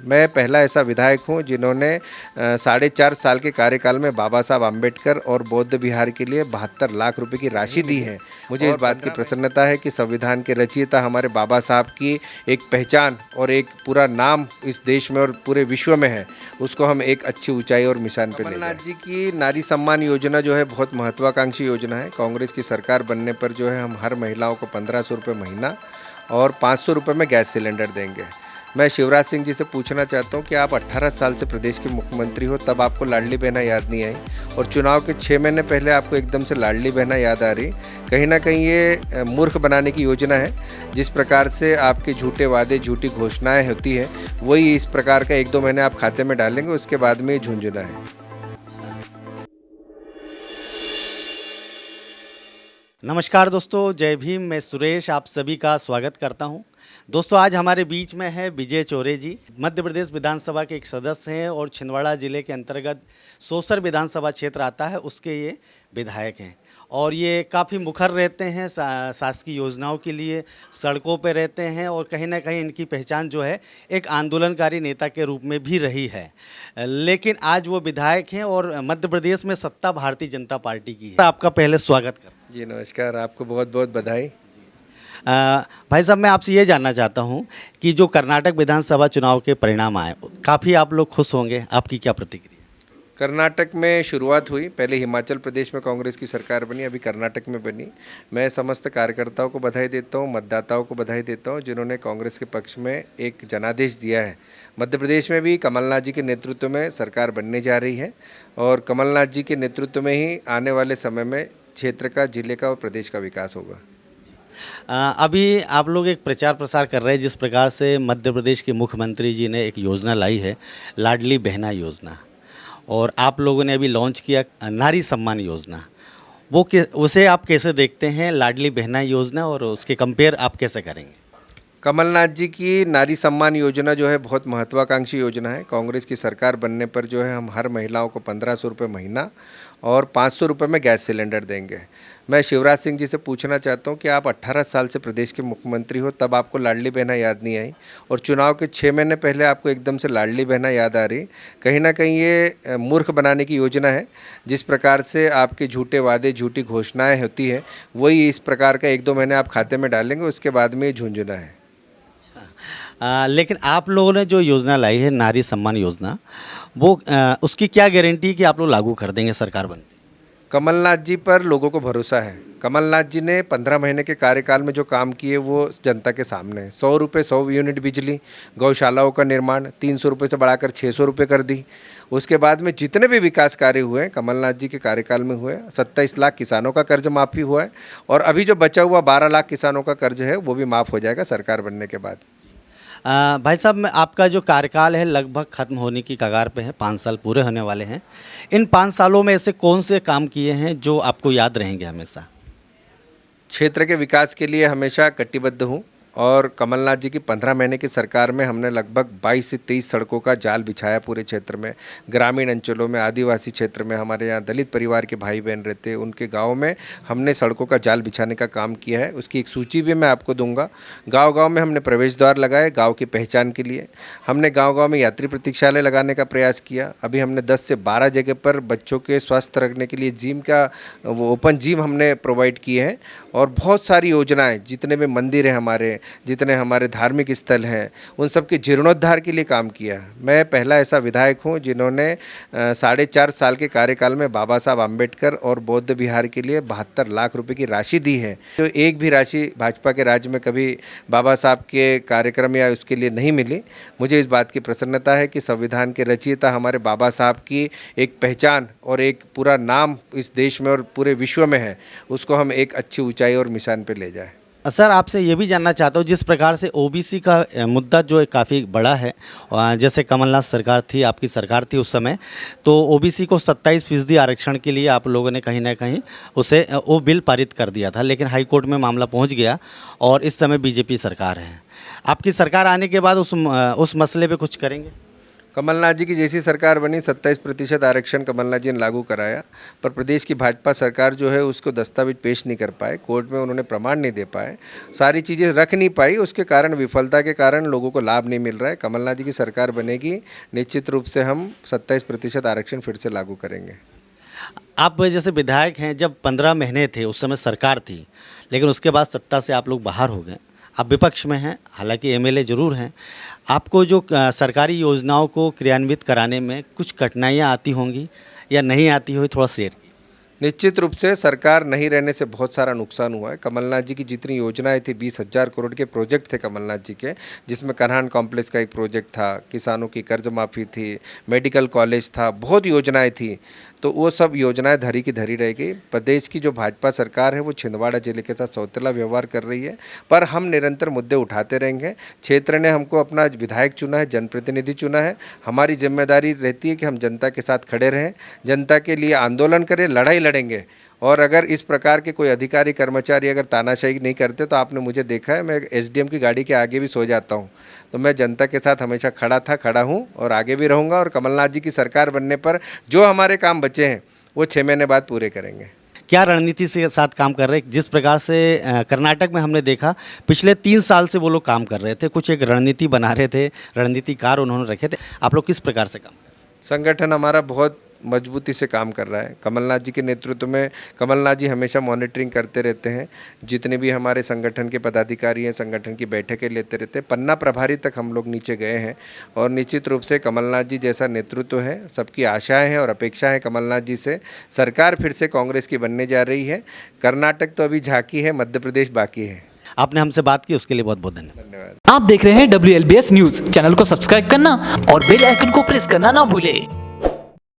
मैं पहला ऐसा विधायक हूं जिन्होंने 4.5 साल के कार्यकाल में बाबा साहब आम्बेडकर और बौद्ध विहार के लिए 72 लाख रुपए की राशि दी है। मुझे इस बात की प्रसन्नता है कि संविधान के रचयिता हमारे बाबा साहब की एक पहचान और एक पूरा नाम इस देश में और पूरे विश्व में है, उसको हम एक अच्छी ऊंचाई और निशान पे ले जाएं। कमलनाथ जी की नारी सम्मान योजना जो है बहुत महत्वाकांक्षी योजना है। कांग्रेस की सरकार बनने पर जो है हम हर महिलाओं को 1500 रुपये महीना और 500 रुपये में गैस सिलेंडर देंगे। मैं शिवराज सिंह जी से पूछना चाहता हूं कि आप 18 साल से प्रदेश के मुख्यमंत्री हो, तब आपको लाडली बहना याद नहीं आई और चुनाव के 6 महीने पहले आपको एकदम से लाडली बहना याद आ रही। कहीं ना कहीं ये मूर्ख बनाने की योजना है। जिस प्रकार से आपके झूठे वादे, झूठी घोषणाएं होती हैं, वही इस प्रकार का 1-2 महीने आप खाते में डालेंगे, उसके बाद में ये झुंझुना है। नमस्कार दोस्तों, जय भीम। मैं सुरेश आप सभी का स्वागत करता हूं। दोस्तों, आज हमारे बीच में है विजय चौरे जी। मध्य प्रदेश विधानसभा के एक सदस्य हैं और छिंदवाड़ा जिले के अंतर्गत सोसर विधानसभा क्षेत्र आता है, उसके ये विधायक हैं और ये काफ़ी मुखर रहते हैं शासकीय योजनाओं के लिए, सड़कों पे रहते हैं और कहीं ना कहीं इनकी पहचान जो है एक आंदोलनकारी नेता के रूप में भी रही है। लेकिन आज वो विधायक हैं और मध्य प्रदेश में सत्ता भारतीय जनता पार्टी की है। आपका पहले स्वागत करता हूं। जी नमस्कार, आपको बहुत बहुत बधाई। भाई साहब, मैं आपसे ये जानना चाहता हूँ कि जो कर्नाटक विधानसभा चुनाव के परिणाम आए, काफ़ी आप लोग खुश होंगे, आपकी क्या प्रतिक्रिया? कर्नाटक में शुरुआत हुई, पहले हिमाचल प्रदेश में कांग्रेस की सरकार बनी, अभी कर्नाटक में बनी। मैं समस्त कार्यकर्ताओं को बधाई देता हूं, मतदाताओं को बधाई देता हूं जिन्होंने कांग्रेस के पक्ष में एक जनादेश दिया है। मध्य प्रदेश में भी कमलनाथ जी के नेतृत्व में सरकार बनने जा रही है और कमलनाथ जी के नेतृत्व में ही आने वाले समय में क्षेत्र का, जिले का और प्रदेश का विकास होगा। अभी आप लोग एक प्रचार प्रसार कर रहे हैं, जिस प्रकार से मध्य प्रदेश के मुख्यमंत्री जी ने एक योजना लाई है, लाडली बहना योजना, और आप लोगों ने अभी लॉन्च किया नारी सम्मान योजना। उसे आप कैसे देखते हैं, लाडली बहना योजना, और उसके कंपेयर आप कैसे करेंगे? कमलनाथ जी की नारी सम्मान योजना जो है बहुत महत्वाकांक्षी योजना है। कांग्रेस की सरकार बनने पर जो है हम हर महिलाओं को 1500 रुपये महीना और 500 रुपये में गैस सिलेंडर देंगे। मैं शिवराज सिंह जी से पूछना चाहता हूं कि आप 18 साल से प्रदेश के मुख्यमंत्री हो, तब आपको लाडली बहना याद नहीं आई और चुनाव के 6 महीने पहले आपको एकदम से लाडली बहना याद आ रही। कहीं ना कहीं ये मूर्ख बनाने की योजना है। जिस प्रकार से आपके झूठे वादे, झूठी घोषणाएँ होती हैं, वही इस प्रकार का 1-2 महीने आप खाते में डालेंगे, उसके बाद में ये झुंझुना है। लेकिन आप लोगों ने जो योजना लाई है नारी सम्मान योजना, वो उसकी क्या गारंटी है कि आप लोग लागू कर देंगे सरकार बनते? कमलनाथ जी पर लोगों को भरोसा है। कमलनाथ जी ने 15 महीने के कार्यकाल में जो काम किए वो जनता के सामने है। 100 रुपये 100 यूनिट बिजली, गौशालाओं का निर्माण 300 रुपये से बढ़ाकर 600 रुपये कर दी। उसके बाद में जितने भी विकास कार्य हुए कमलनाथ जी के कार्यकाल में हुए, 27 लाख किसानों का कर्ज माफ़ी हुआ है और अभी जो बचा हुआ 12 लाख किसानों का कर्ज है वो भी माफ़ हो जाएगा सरकार बनने के बाद। भाई साहब, आपका जो कार्यकाल है लगभग ख़त्म होने की कगार पे है, 5 साल पूरे होने वाले हैं। इन 5 सालों में ऐसे कौन से काम किए हैं जो आपको याद रहेंगे हमेशा? क्षेत्र के विकास के लिए हमेशा कटिबद्ध हूँ और कमलनाथ जी की 15 महीने की सरकार में हमने लगभग 22 से 23 सड़कों का जाल बिछाया पूरे क्षेत्र में। ग्रामीण अंचलों में, आदिवासी क्षेत्र में, हमारे यहाँ दलित परिवार के भाई बहन रहते हैं, उनके गाँव में हमने सड़कों का जाल बिछाने का काम किया है। उसकी एक सूची भी मैं आपको दूंगा। गाँव-गाँव में हमने प्रवेश द्वार लगाए गाँव की पहचान के लिए। हमने गाँव-गाँव में यात्री प्रतीक्षालय लगाने का प्रयास किया। अभी हमने 10 से 12 जगह पर बच्चों के स्वास्थ्य रखने के लिए जिम का, वो ओपन जिम हमने प्रोवाइड किए हैं और बहुत सारी योजनाएँ, जितने भी मंदिर हैं हमारे, जितने हमारे धार्मिक स्थल हैं, उन सब के जीर्णोद्धार के लिए काम किया। मैं पहला ऐसा विधायक हूं जिन्होंने 4.5 साल के कार्यकाल में बाबा साहब आम्बेडकर और बौद्ध विहार के लिए 72 लाख रुपए की राशि दी है। तो एक भी राशि भाजपा के राज्य में कभी बाबा साहब के कार्यक्रम या उसके लिए नहीं मिली। मुझे इस बात की प्रसन्नता है कि संविधान के रचयिता हमारे बाबा साहब की एक पहचान और एक पूरा नाम इस देश में और पूरे विश्व में है, उसको हम एक अच्छी ऊंचाई और निशान पर ले जाएं। सर, आपसे ये भी जानना चाहता हूँ, जिस प्रकार से ओबीसी का मुद्दा जो है काफ़ी बड़ा है, जैसे कमलनाथ सरकार थी, आपकी सरकार थी उस समय, तो ओबीसी को 27% आरक्षण के लिए आप लोगों ने कहीं ना कहीं उसे वो बिल पारित कर दिया था, लेकिन हाई कोर्ट में मामला पहुँच गया और इस समय बीजेपी सरकार है। आपकी सरकार आने के बाद उस मसले पर कुछ करेंगे? कमलनाथ जी की जैसी सरकार बनी 27% आरक्षण कमलनाथ जी ने लागू कराया, पर प्रदेश की भाजपा सरकार जो है उसको दस्तावेज पेश नहीं कर पाए, कोर्ट में उन्होंने प्रमाण नहीं दे पाए, सारी चीज़ें रख नहीं पाई, उसके कारण विफलता के कारण लोगों को लाभ नहीं मिल रहा है। कमलनाथ जी की सरकार बनेगी, निश्चित रूप से हम 27% आरक्षण फिर से लागू करेंगे। आप जैसे विधायक हैं, जब 15 महीने थे उस समय सरकार थी, लेकिन उसके बाद सत्ता से आप लोग बाहर हो गए, आप विपक्ष में हैं, हालांकि एमएलए जरूर हैं। आपको जो सरकारी योजनाओं को क्रियान्वित कराने में कुछ कठिनाइयां आती होंगी या नहीं आती होगी, थोड़ा शेयर। निश्चित रूप से सरकार नहीं रहने से बहुत सारा नुकसान हुआ है। कमलनाथ जी की जितनी योजनाएं थी, 20,000 करोड़ के प्रोजेक्ट थे कमलनाथ जी के, जिसमें करहान कॉम्प्लेक्स का एक प्रोजेक्ट था, किसानों की कर्ज माफ़ी थी, मेडिकल कॉलेज था, बहुत योजनाएं थी, तो वो सब योजनाएं धरी की धरी रह गई। प्रदेश की जो भाजपा सरकार है वो छिंदवाड़ा जिले के साथ सौतेला व्यवहार कर रही है, पर हम निरंतर मुद्दे उठाते रहेंगे। क्षेत्र ने हमको अपना विधायक चुना है, जनप्रतिनिधि चुना है, हमारी जिम्मेदारी रहती है कि हम जनता के साथ खड़े रहें, जनता के लिए आंदोलन करें, लड़ाई लड़ेंगे। और अगर इस प्रकार के कोई अधिकारी कर्मचारी अगर तानाशाही नहीं करते, तो आपने मुझे देखा है, मैं एसडीएम की गाड़ी के आगे भी सो जाता हूँ। तो मैं जनता के साथ हमेशा खड़ा था, खड़ा हूँ और आगे भी रहूँगा। और कमलनाथ जी की सरकार बनने पर जो हमारे काम बचे हैं वो 6 महीने बाद पूरे करेंगे। क्या रणनीति से साथ काम कर रहे हैं? जिस प्रकार से कर्नाटक में हमने देखा, पिछले 3 साल से वो लोग काम कर रहे थे, कुछ एक रणनीति बना रहे थे, रणनीतिकार उन्होंने रखे थे। आप लोग किस प्रकार से काम? संगठन हमारा बहुत मजबूती से काम कर रहा है। कमलनाथ जी के नेतृत्व में कमलनाथ जी हमेशा मॉनिटरिंग करते रहते हैं, जितने भी हमारे संगठन के पदाधिकारी हैं संगठन की बैठकें लेते रहते हैं। पन्ना प्रभारी तक हम लोग नीचे गए हैं और निश्चित रूप से कमलनाथ जी जैसा नेतृत्व है, सबकी आशाएं हैं और अपेक्षाएं कमलनाथ जी से। सरकार फिर से कांग्रेस की बनने जा रही है। कर्नाटक तो अभी झांकी है, मध्य प्रदेश बाकी है। आपने हमसे बात की उसके लिए बहुत बहुत धन्यवाद। धन्यवाद। आप देख रहे हैं WLBS न्यूज। चैनल को सब्सक्राइब करना और बेल आइकन को प्रेस करना ना भूलें।